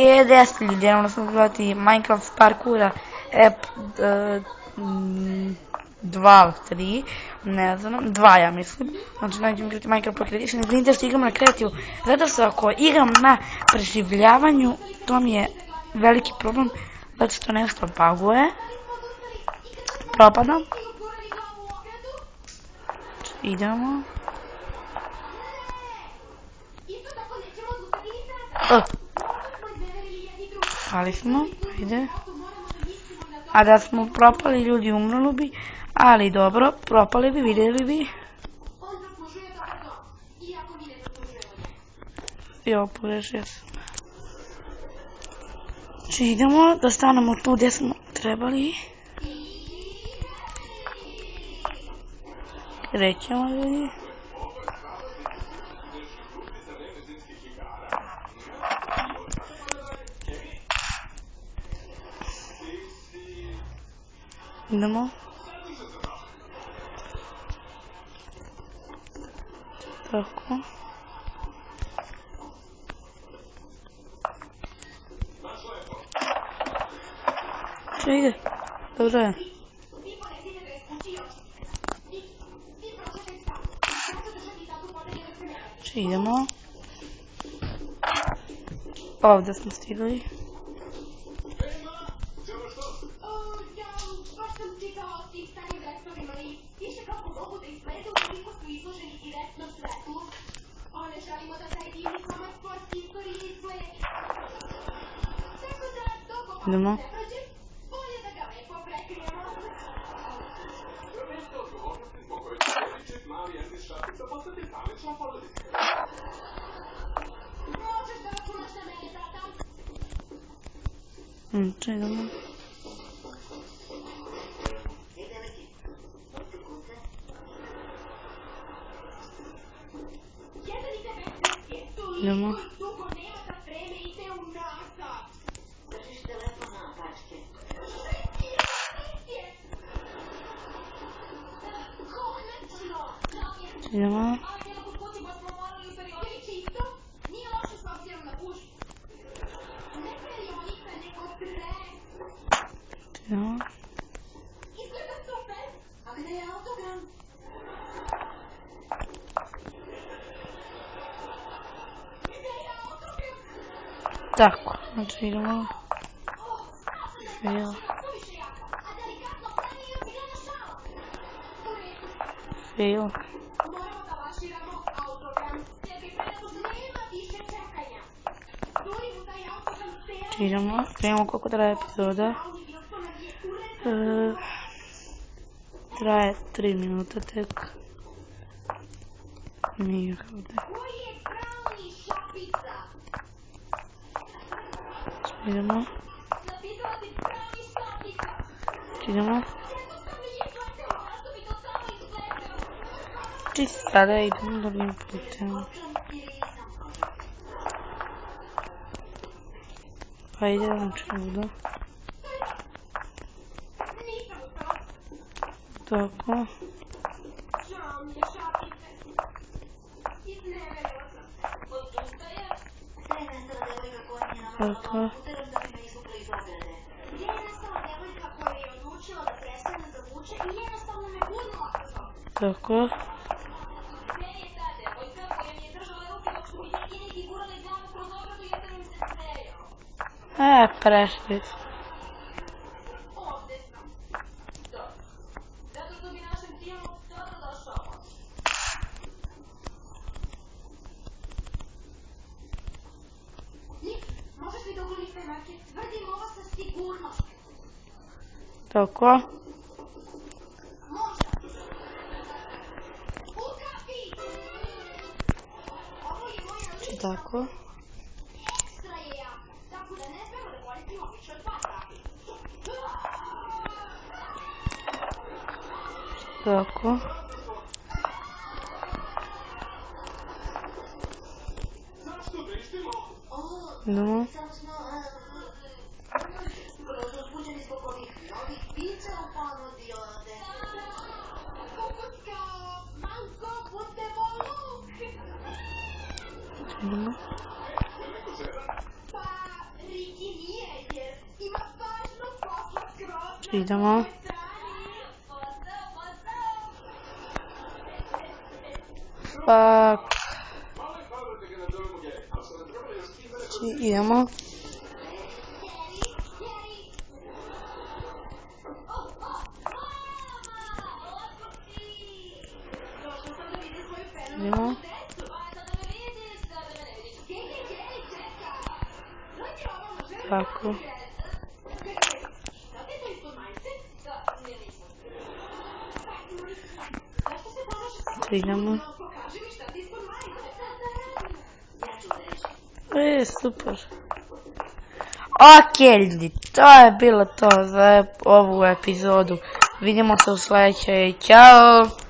10 ljudi, ono smo zvati Minecraft parkoura, app 2 ili 3, ne znam, 2 ja mislim. Znači nađemo igrati Minecraft Pocket Edition, izvinite što igram na kreativu, zato što ako igram na preživljavanju, to mi je veliki problem, zato što nešto buguje, propadam. Idemo. Pali smo, ajde. A da smo propali, ljudi umrli bi, ali dobro, propali bi, vidjeli bi. Jo, pogrešio sam. Znači idemo da stanemo tu gdje smo trebali. Krećemo, ljudi. Idemo. Tako. Što ide? Dobro je. Što idemo? Ovdje smo stigli. Idemo. Idemo. Idemo. Idemo. Idemo. Tako, znači idemo. Fail. Fail. Idemo, vidimo koliko traje epizoda. Traje 3 minuta tek. Nije ovdje. Idemo. Idemo. Čisto sada idemo drugim putem. Pa idemo čudo. Tako. Tako. Tako. Prešli. Tako. Tako. Tako. No. Idemo. Fuck. Idemo. Idemo. Tako. Idemo. Super. Ok, ljudi, to je bilo to za ovu epizodu. Vidimo se u sljedećoj. Ćao!